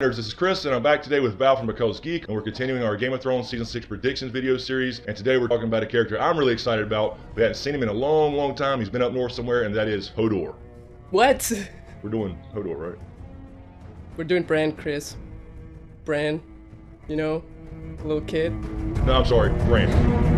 Nerds, this is Chris, and I'm back today with Val from Because Geek, and we're continuing our Game of Thrones Season 6 predictions video series, and today we're talking about a character I'm really excited about. We hadn't seen him in a long time. He's been up north somewhere, and that is Hodor. What? We're doing Hodor, right? We're doing Bran, Chris. Bran, you know, little kid. No, I'm sorry, Bran.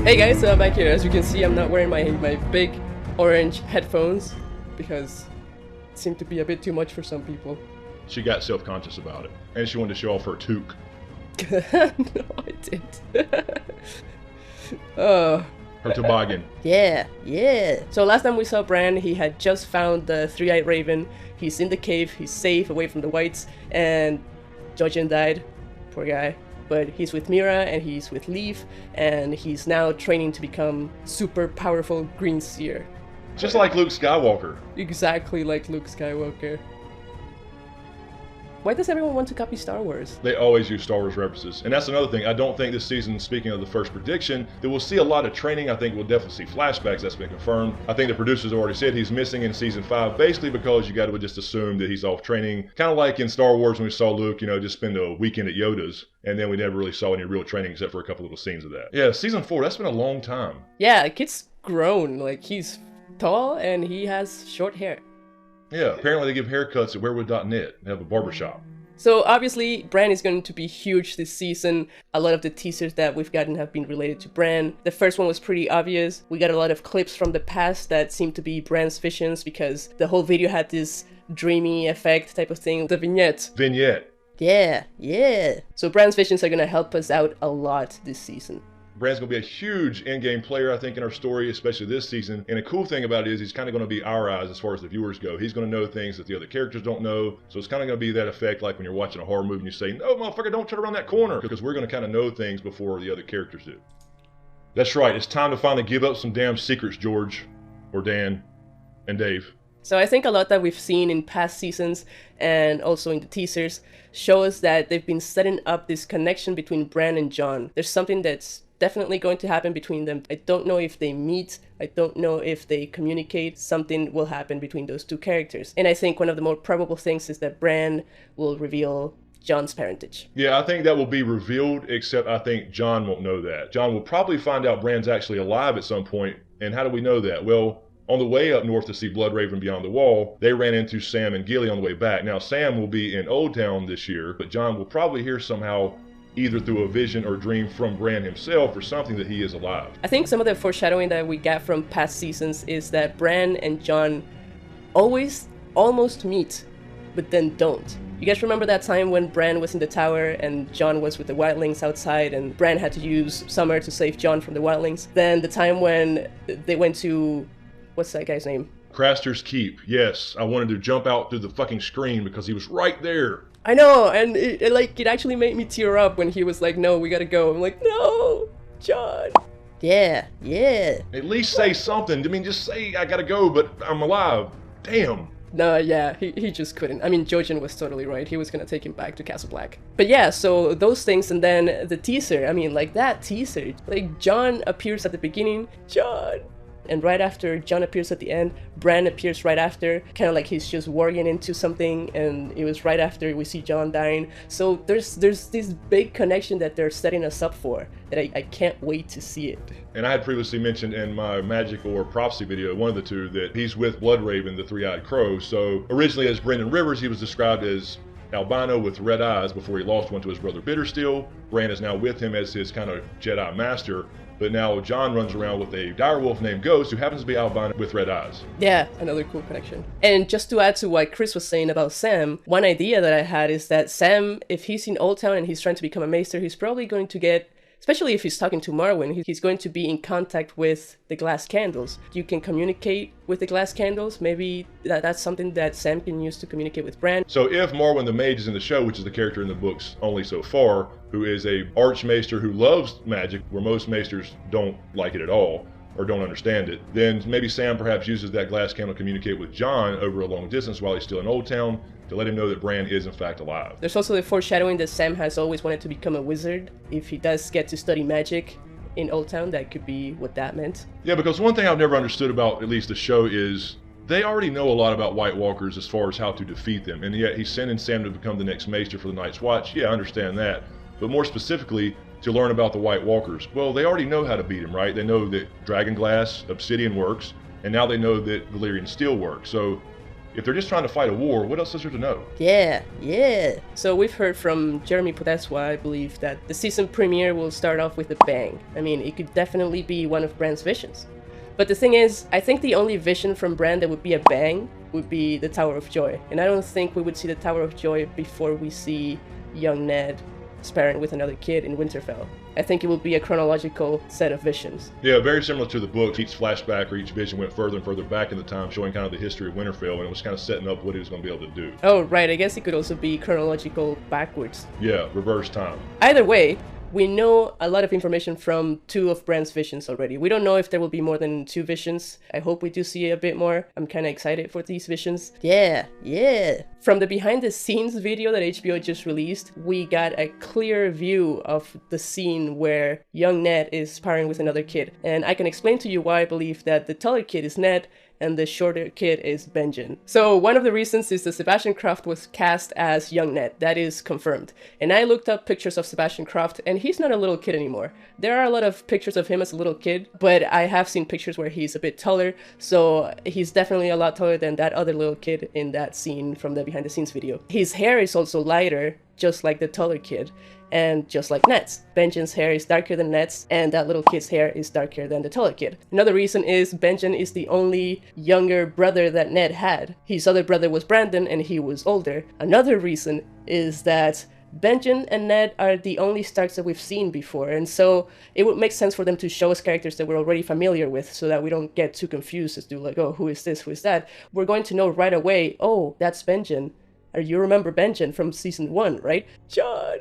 Hey guys, back here. As you can see, I'm not wearing my big orange headphones because it seemed to be a bit too much for some people. She got self-conscious about it, and she wanted to show off her toque. No, I didn't. Oh. Her toboggan. Yeah. So last time we saw Bran, he had just found the three-eyed raven. He's in the cave, he's safe, away from the whites, and Jojen died. Poor guy. But he's with Mira and he's with Leaf, and he's now training to become super powerful Green Seer. Just like Luke Skywalker. Exactly like Luke Skywalker. Why does everyone want to copy Star Wars? They always use Star Wars references. And that's another thing. I don't think this season, speaking of the first prediction, that we'll see a lot of training. I think we'll definitely see flashbacks. That's been confirmed. I think the producers already said he's missing in season 5, basically because you got to just assume that he's off training. Kind of like in Star Wars when we saw Luke, you know, just spend a weekend at Yoda's. And then we never really saw any real training except for a couple little scenes of that. Yeah, season 4, that's been a long time. Yeah, the kid's grown. Like, he's tall and he has short hair. Yeah, apparently they give haircuts at werewood.net. They have a barbershop. So obviously, Bran is going to be huge this season. A lot of the teasers that we've gotten have been related to Bran. The first one was pretty obvious. We got a lot of clips from the past that seemed to be Bran's visions because the whole video had this dreamy effect type of thing. The vignette. Yeah. So Bran's visions are going to help us out a lot this season. Bran's going to be a huge in-game player, I think, in our story, especially this season. And the cool thing about it is he's kind of going to be our eyes as far as the viewers go. He's going to know things that the other characters don't know. So it's kind of going to be that effect like when you're watching a horror movie and you say, no, motherfucker, don't turn around that corner. Because we're going to kind of know things before the other characters do. That's right. It's time to finally give up some damn secrets, George, or Dan, and Dave. So I think a lot that we've seen in past seasons and also in the teasers show us that they've been setting up this connection between Bran and Jon. There's something that's definitely going to happen between them. I don't know if they meet, I don't know if they communicate. Something will happen between those two characters. And I think one of the more probable things is that Bran will reveal Jon's parentage. Yeah, I think that will be revealed, except I think Jon won't know that. Jon will probably find out Bran's actually alive at some point. And how do we know that? Well, on the way up north to see Bloodraven Beyond the Wall, they ran into Sam and Gilly on the way back. Now, Sam will be in Old Town this year, but Jon will probably hear somehow either through a vision or dream from Bran himself or something that he is alive. I think some of the foreshadowing that we got from past seasons is that Bran and Jon always almost meet, but then don't. You guys remember that time when Bran was in the tower and Jon was with the wildlings outside and Bran had to use Summer to save Jon from the wildlings? Then the time when they went to, what's that guy's name? Craster's Keep. Yes, I wanted to jump out through the fucking screen because he was right there. I know, and it actually made me tear up when he was like, no, we gotta go. I'm like, no, Jon. Yeah. At least say something. I mean, just say I gotta go, but I'm alive. Damn. No, yeah, he just couldn't. I mean, Jojen was totally right. He was gonna take him back to Castle Black. But yeah, so those things, and then the teaser. I mean, like that teaser. Like, Jon appears at the beginning. Jon. And right after Jon appears at the end, Bran appears right after, kind of like he's just warging into something, and it was right after we see Jon dying. So there's this big connection that they're setting us up for, that I can't wait to see it. And I had previously mentioned in my magical or prophecy video, one of the two, that he's with Bloodraven, the three-eyed crow. So originally as Brendan Rivers, he was described as albino with red eyes before he lost one to his brother Bittersteel. Bran is now with him as his kind of Jedi master. But now Jon runs around with a direwolf named Ghost who happens to be albino with red eyes. Yeah, another cool connection. And just to add to what Chris was saying about Sam, one idea that I had is that Sam, if he's in Old Town and he's trying to become a maester, he's probably going to get, especially if he's talking to Marwyn, he's going to be in contact with the glass candles. You can communicate with the glass candles. Maybe that's something that Sam can use to communicate with Bran. So if Marwyn the Mage is in the show, which is the character in the books only so far, who is a archmaester who loves magic, where most maesters don't like it at all, or don't understand it. Then maybe Sam perhaps uses that glass candle to communicate with John over a long distance while he's still in Old Town to let him know that Bran is in fact alive. There's also the foreshadowing that Sam has always wanted to become a wizard. If he does get to study magic in Old Town, that could be what that meant. Yeah, because one thing I've never understood about at least the show is they already know a lot about White Walkers as far as how to defeat them, and yet he's sending Sam to become the next Maester for the Night's Watch. Yeah, I understand that. But more specifically, to learn about the White Walkers. Well, they already know how to beat him, right? They know that Dragonglass, Obsidian works, and now they know that Valyrian Steel works. So if they're just trying to fight a war, what else is there to know? Yeah. So we've heard from Jeremy Podeswa, I believe, that the season premiere will start off with a bang. I mean, it could definitely be one of Bran's visions. But the thing is, I think the only vision from Bran that would be a bang would be the Tower of Joy. And I don't think we would see the Tower of Joy before we see young Ned sparring with another kid in Winterfell. I think it will be a chronological set of visions. Yeah, very similar to the book. Each flashback or each vision went further and further back in the time, showing kind of the history of Winterfell, and it was kind of setting up what he was going to be able to do. Oh, right, I guess it could also be chronological backwards. Yeah, reverse time. Either way, we know a lot of information from 2 of Bran's visions already. We don't know if there will be more than 2 visions. I hope we do see a bit more. I'm kind of excited for these visions. Yeah. From the behind the scenes video that HBO just released, we got a clear view of the scene where young Ned is sparring with another kid. And I can explain to you why I believe that the taller kid is Ned and the shorter kid is Benjen. So one of the reasons is that Sebastian Croft was cast as young Ned. That is confirmed. And I looked up pictures of Sebastian Croft, and he's not a little kid anymore. There are a lot of pictures of him as a little kid, but I have seen pictures where he's a bit taller, so he's definitely a lot taller than that other little kid in that scene from the behind the scenes video. His hair is also lighter, just like the taller kid. And just like Ned's, Benjen's hair is darker than Ned's, and that little kid's hair is darker than the taller kid. Another reason is Benjen is the only younger brother that Ned had. His other brother was Brandon, and he was older. Another reason is that Benjen and Ned are the only Starks that we've seen before, and so it would make sense for them to show us characters that we're already familiar with so that we don't get too confused as to like, oh, who is this, who is that? We're going to know right away, oh, that's Benjen. Or you remember Benjen from season 1, right? John!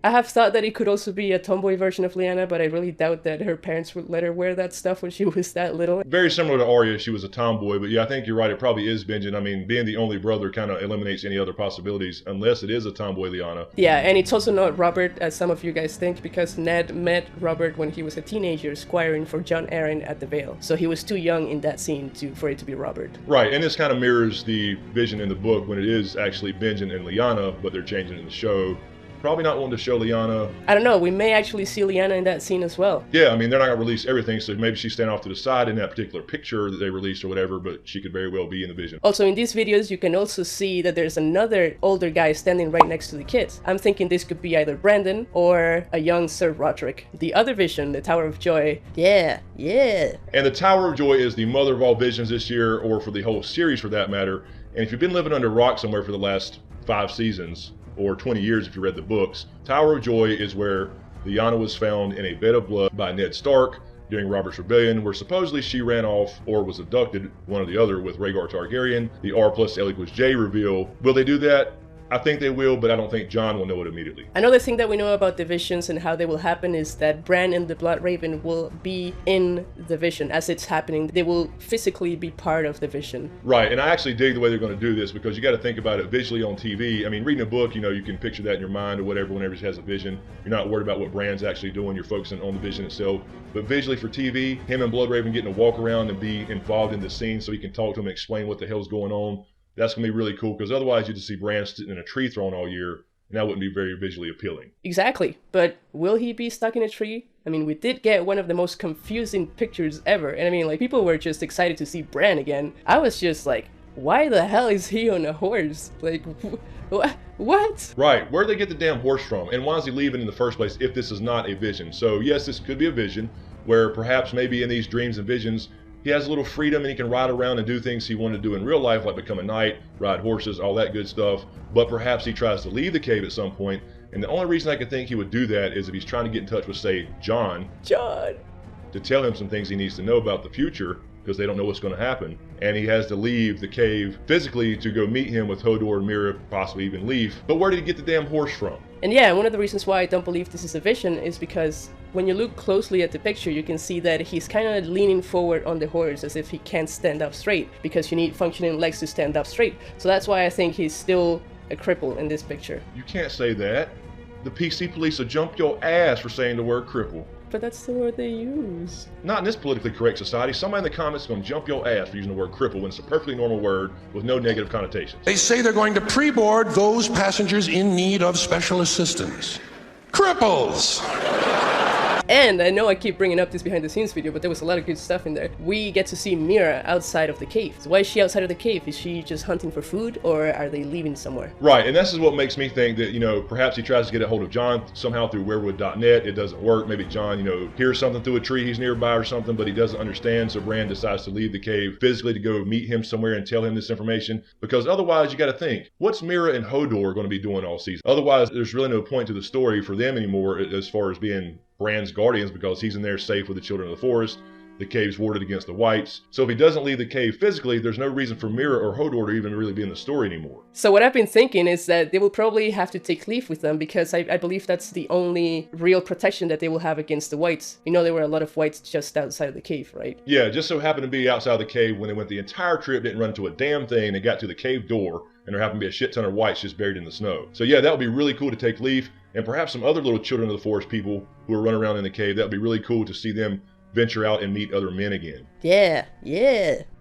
I have thought that it could also be a tomboy version of Lyanna, but I really doubt that her parents would let her wear that stuff when she was that little. Very similar to Arya, she was a tomboy, but yeah, I think you're right, it probably is Benjen. I mean, being the only brother kind of eliminates any other possibilities, unless it is a tomboy Lyanna. Yeah, and it's also not Robert, as some of you guys think, because Ned met Robert when he was a teenager, squiring for Jon Arryn at the Vale. So he was too young in that scene for it to be Robert. Right, and this kind of mirrors the vision in the book when it is actually Benjen and Lyanna, but they're changing it in the show. Probably not wanting to show Lyanna. I don't know, we may actually see Lyanna in that scene as well. Yeah, I mean, they're not going to release everything, so maybe she's standing off to the side in that particular picture that they released or whatever, but she could very well be in the vision. Also, in these videos, you can also see that there's another older guy standing right next to the kids. I'm thinking this could be either Brandon or a young Sir Roderick. The other vision, the Tower of Joy, yeah. And the Tower of Joy is the mother of all visions this year, or for the whole series for that matter. And if you've been living under a rock somewhere for the last 5 seasons, or 20 years if you read the books, Tower of Joy is where Lyanna was found in a bed of blood by Ned Stark during Robert's Rebellion, where supposedly she ran off or was abducted, one or the other, with Rhaegar Targaryen. The R plus L equals J reveal. Will they do that? I think they will, but I don't think Jon will know it immediately. Another thing that we know about the visions and how they will happen is that Bran and the Blood Raven will be in the vision as it's happening. They will physically be part of the vision. Right, and I actually dig the way they're going to do this because you got to think about it visually on TV. I mean, reading a book, you know, you can picture that in your mind or whatever whenever he has a vision. You're not worried about what Bran's actually doing. You're focusing on the vision itself. But visually for TV, him and Blood Raven getting to walk around and be involved in the scene so he can talk to him and explain what the hell's going on. That's going to be really cool because otherwise you just see Bran sitting in a tree throne all year, and that wouldn't be very visually appealing. Exactly, but will he be stuck in a tree? I mean, we did get one of the most confusing pictures ever, and I mean, like, people were just excited to see Bran again. I was just like, why the hell is he on a horse? Like, what? Right, where'd they get the damn horse from? And why is he leaving in the first place if this is not a vision? So yes, this could be a vision where perhaps maybe in these dreams and visions, he has a little freedom and he can ride around and do things he wanted to do in real life, like become a knight, ride horses, all that good stuff. But perhaps he tries to leave the cave at some point, and the only reason I could think he would do that is if he's trying to get in touch with, say, Jon, to tell him some things he needs to know about the future, because they don't know what's going to happen. And he has to leave the cave physically to go meet him with Hodor, Mira, possibly even Leaf. But where did he get the damn horse from? And yeah, one of the reasons why I don't believe this is a vision is because when you look closely at the picture, you can see that he's kind of leaning forward on the horse as if he can't stand up straight, because you need functioning legs to stand up straight. So that's why I think he's still a cripple in this picture. You can't say that. The PC police will jump your ass for saying the word cripple. But that's the word they use. Not in this politically correct society. Somebody in the comments is going to jump your ass for using the word cripple when it's a perfectly normal word with no negative connotations. They say they're going to pre-board those passengers in need of special assistance. Cripples! And I know I keep bringing up this behind the scenes video, but there was a lot of good stuff in there. We get to see Mira outside of the cave. So why is she outside of the cave? Is she just hunting for food, or are they leaving somewhere? Right, and this is what makes me think that, you know, perhaps he tries to get a hold of John somehow through werewood.net. It doesn't work. Maybe John, you know, hears something through a tree he's nearby or something, but he doesn't understand. So Bran decides to leave the cave physically to go meet him somewhere and tell him this information. Because otherwise, you got to think, what's Mira and Hodor going to be doing all season? Otherwise, there's really no point to the story for them anymore as far as being Bran's guardians, because he's in there safe with the children of the forest. The cave's warded against the whites. So if he doesn't leave the cave physically, there's no reason for Mira or Hodor to even really be in the story anymore. So what I've been thinking is that they will probably have to take leave with them, because I believe that's the only real protection that they will have against the whites. You know, there were a lot of whites just outside of the cave, right? Yeah, it just so happened to be outside the cave when they went the entire trip, didn't run into a damn thing, they got to the cave door, and there happened to be a shit ton of whites just buried in the snow. So yeah, that would be really cool to take leave, and perhaps some other little children of the forest people who are running around in the cave. That would be really cool to see them venture out and meet other men again. Yeah.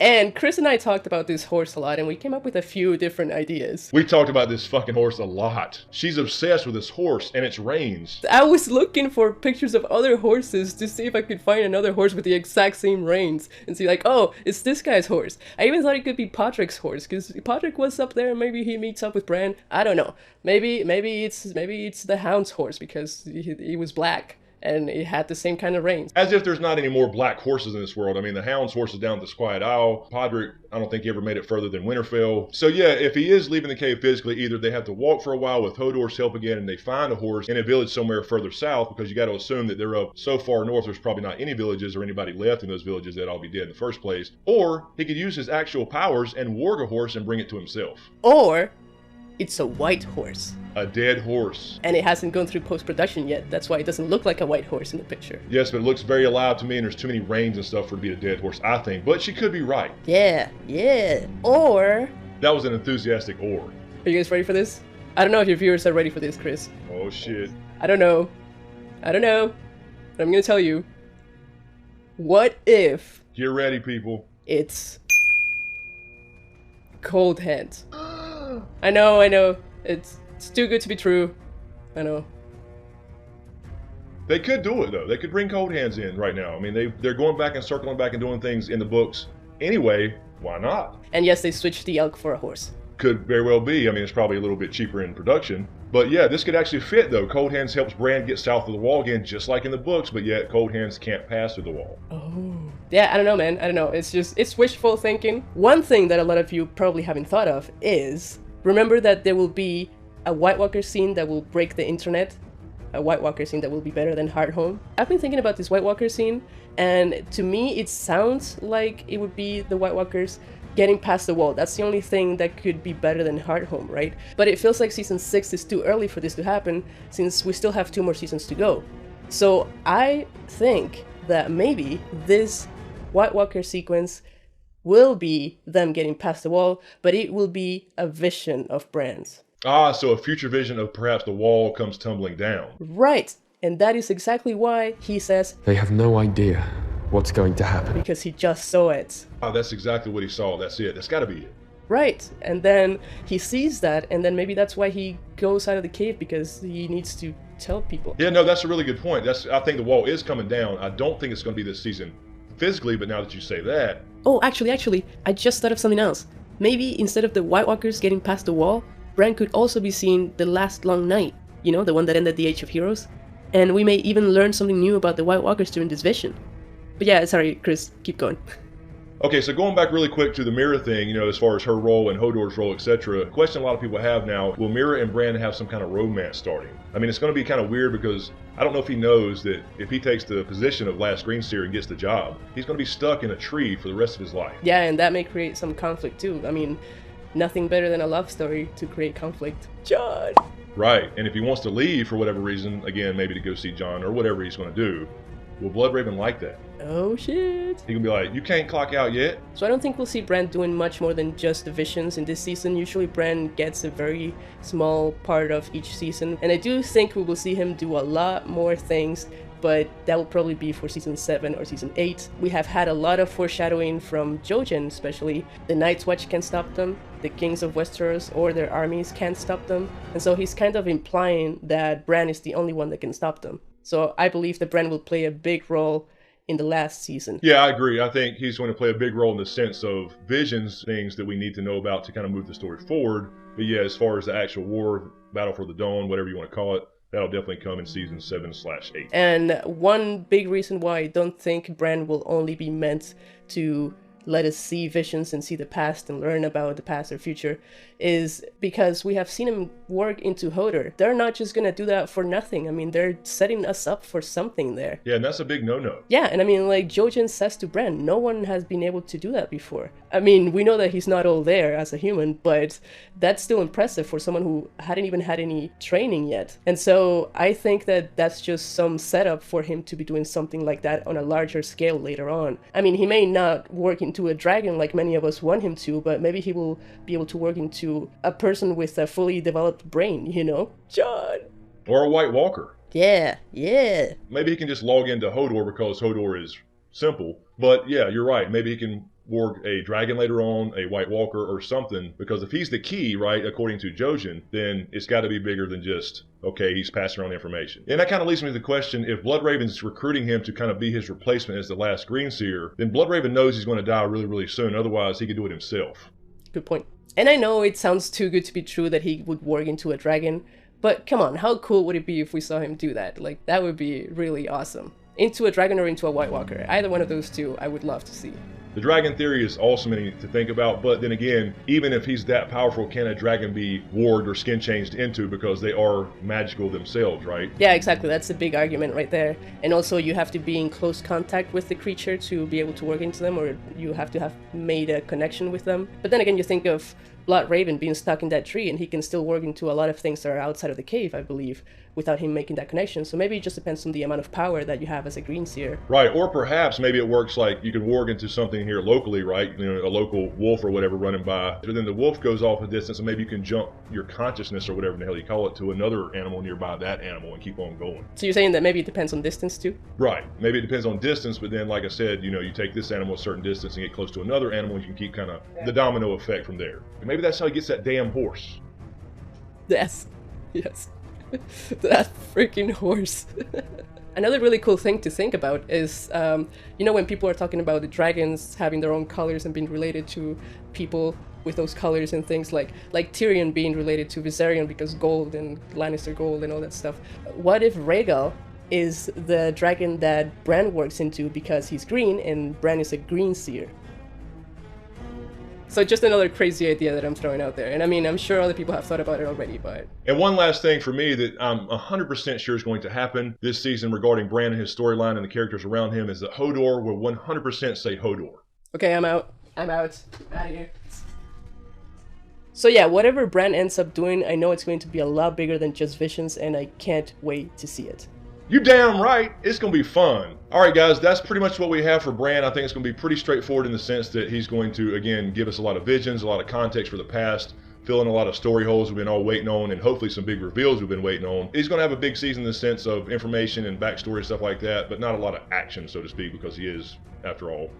And Chris and I talked about this horse a lot, and we came up with a few different ideas. We talked about this fucking horse a lot. She's obsessed with this horse and its reins. I was looking for pictures of other horses to see if I could find another horse with the exact same reins and see like, oh, it's this guy's horse. I even thought it could be Podrick's horse, because Podrick was up there and maybe he meets up with Bran. I don't know. Maybe it's the Hound's horse, because he was black and it had the same kind of reins. As if there's not any more black horses in this world. I mean, the Hound's horse is down at the Quiet Isle. Podrick, I don't think he ever made it further than Winterfell. So yeah, if he is leaving the cave physically, either they have to walk for a while with Hodor's help again, and they find a horse in a village somewhere further south, because you got to assume that they're up so far north there's probably not any villages or anybody left in those villages that'd all be dead in the first place. Or he could use his actual powers and warg a horse and bring it to himself. Or it's a white horse. A dead horse. And it hasn't gone through post-production yet. That's why it doesn't look like a white horse in the picture. Yes, but it looks very alive to me, and there's too many reins and stuff for it to be a dead horse, I think. But she could be right. Yeah. Or... That was an enthusiastic or. Are you guys ready for this? I don't know if your viewers are ready for this, Chris. Oh, shit. I don't know. But I'm gonna tell you. What if... Get ready, people. It's... Cold Hands. I know. It's too good to be true. I know. They could do it, though. They could bring Cold Hands in right now. I mean, they're going back and circling back and doing things in the books anyway. Why not? And yes, they switched the elk for a horse. Could very well be. I mean, it's probably a little bit cheaper in production. But yeah, this could actually fit, though. Cold Hands helps Bran get south of the wall again, just like in the books, but yet Cold Hands can't pass through the wall. Oh. Yeah, I don't know, man. I don't know. It's wishful thinking. One thing that a lot of you probably haven't thought of is, remember that there will be a White Walker scene that will break the internet? A White Walker scene that will be better than Hardhome? I've been thinking about this White Walker scene, and to me it sounds like it would be the White Walkers getting past the wall. That's the only thing that could be better than Hardhome, right? But it feels like season 6 is too early for this to happen, since we still have 2 more seasons to go. So I think that maybe this White Walker sequence will be them getting past the wall, but it will be a vision of Bran's. Ah, so a future vision of perhaps the wall comes tumbling down. Right, and that is exactly why he says they have no idea what's going to happen. Because he just saw it. Ah, that's exactly what he saw. That's it. That's gotta be it. Right, and then he sees that, and then maybe that's why he goes out of the cave, because he needs to tell people. Yeah, no, that's a really good point. I think the wall is coming down. I don't think it's going to be this season physically, but now that you say that... Oh, actually, I just thought of something else. Maybe instead of the White Walkers getting past the wall, Bran could also be seeing The Last Long Night. You know, the one that ended the Age of Heroes? And we may even learn something new about the White Walkers during this vision. But yeah, sorry, Chris, keep going. Okay, so going back really quick to the Mira thing, you know, as far as her role and Hodor's role, etc. The question a lot of people have now, will Mira and Bran have some kind of romance starting? I mean, it's going to be kind of weird because I don't know if he knows that if he takes the position of last Green Seer and gets the job, he's going to be stuck in a tree for the rest of his life. Yeah, and that may create some conflict too. I mean, nothing better than a love story to create conflict. John! Right, and if he wants to leave for whatever reason, again, maybe to go see Jon or whatever he's going to do, will Bloodraven like that? Oh shit. He can be like, you can't clock out yet. So I don't think we'll see Bran doing much more than just the visions in this season. Usually Bran gets a very small part of each season, and I do think we will see him do a lot more things, but that will probably be for season 7 or season 8. We have had a lot of foreshadowing from Jojen, especially. The Night's Watch can't stop them, the Kings of Westeros or their armies can't stop them, and so he's kind of implying that Bran is the only one that can stop them. So I believe that Bran will play a big role in the last season. Yeah, I agree. I think he's going to play a big role in the sense of visions, things that we need to know about to kind of move the story forward. But yeah, as far as the actual war, Battle for the Dawn, whatever you want to call it, that'll definitely come in season 7/8. And one big reason why I don't think Bran will only be meant to let us see visions and see the past and learn about the past or future is because we have seen him work into Hodor. They're not just gonna do that for nothing. I mean, they're setting us up for something there. Yeah, and that's a big no-no. Yeah, and I mean, like Jojen says to Bran, no one has been able to do that before. I mean, we know that he's not all there as a human, but that's still impressive for someone who hadn't even had any training yet. And so I think that that's just some setup for him to be doing something like that on a larger scale later on. I mean, he may not work into a dragon like many of us want him to, but maybe he will be able to work into a person with a fully developed brain, you know? Jon! Or a White Walker. Yeah, yeah. Maybe he can just log into Hodor because Hodor is simple. But yeah, you're right. Maybe he can warg a dragon later on, a White Walker or something. Because if he's the key, right, according to Jojen, then it's got to be bigger than just, okay, he's passing around information. And that kind of leads me to the question, if Bloodraven's recruiting him to kind of be his replacement as the last Greenseer, then Bloodraven knows he's going to die really, really soon. Otherwise, he could do it himself. Good point. And I know it sounds too good to be true that he would warg into a dragon, but come on, how cool would it be if we saw him do that? Like, that would be really awesome. Into a dragon or into a White Walker. Either one of those two, I would love to see. The dragon theory is awesome to think about, but then again, even if he's that powerful, can a dragon be warged or skin changed into because they are magical themselves, right? Yeah, exactly. That's a big argument right there. And also you have to be in close contact with the creature to be able to work into them, or you have to have made a connection with them. But then again, you think of Bloodraven being stuck in that tree, and he can still work into a lot of things that are outside of the cave, I believe, without him making that connection. So maybe it just depends on the amount of power that you have as a Greenseer. Right, or perhaps maybe it works like you can warg into something here locally, right? You know, a local wolf or whatever running by. But then the wolf goes off a distance, and maybe you can jump your consciousness or whatever the hell you call it to another animal nearby that animal and keep on going. So you're saying that maybe it depends on distance too? Right, maybe it depends on distance, but then like I said, you know, you take this animal a certain distance and get close to another animal, you can keep kind of the domino effect from there. And maybe that's how he gets that damn horse. Yes, yes. That freaking horse. Another really cool thing to think about is, you know, when people are talking about the dragons having their own colors and being related to people with those colors and things like Tyrion being related to Viserion because gold and Lannister gold and all that stuff. What if Rhaegal is the dragon that Bran works into because he's green and Bran is a Greenseer? So just another crazy idea that I'm throwing out there. And I mean, I'm sure other people have thought about it already, but... And one last thing for me that I'm 100% sure is going to happen this season regarding Bran and his storyline and the characters around him is that Hodor will 100% say Hodor. Okay, I'm out. I'm out. Out of here. So yeah, whatever Bran ends up doing, I know it's going to be a lot bigger than just visions, and I can't wait to see it. You damn right, it's going to be fun. All right, guys, that's pretty much what we have for Bran. I think it's going to be pretty straightforward in the sense that he's going to, again, give us a lot of visions, a lot of context for the past, fill in a lot of story holes we've been all waiting on, and hopefully some big reveals we've been waiting on. He's going to have a big season in the sense of information and backstory and stuff like that, but not a lot of action, so to speak, because he is, after all,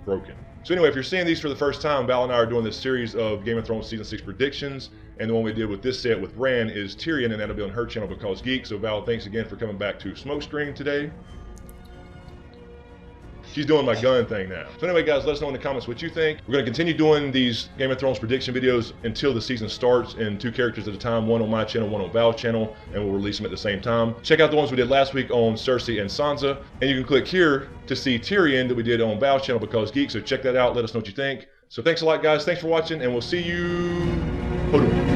broken. So anyway, if you're seeing these for the first time, Val and I are doing this series of Game of Thrones Season 6 predictions, and the one we did with this set with Bran is Tyrion, and that'll be on her channel Because Geek. So Val, thanks again for coming back to Smokescreen today. She's doing my gun thing now. So anyway, guys, let us know in the comments what you think. We're going to continue doing these Game of Thrones prediction videos until the season starts in 2 characters at a time, one on my channel, one on Val's channel, and we'll release them at the same time. Check out the ones we did last week on Cersei and Sansa, and you can click here to see Tyrion that we did on Val's channel Because Geek. So check that out. Let us know what you think. So thanks a lot, guys. Thanks for watching, and we'll see you. Hold on.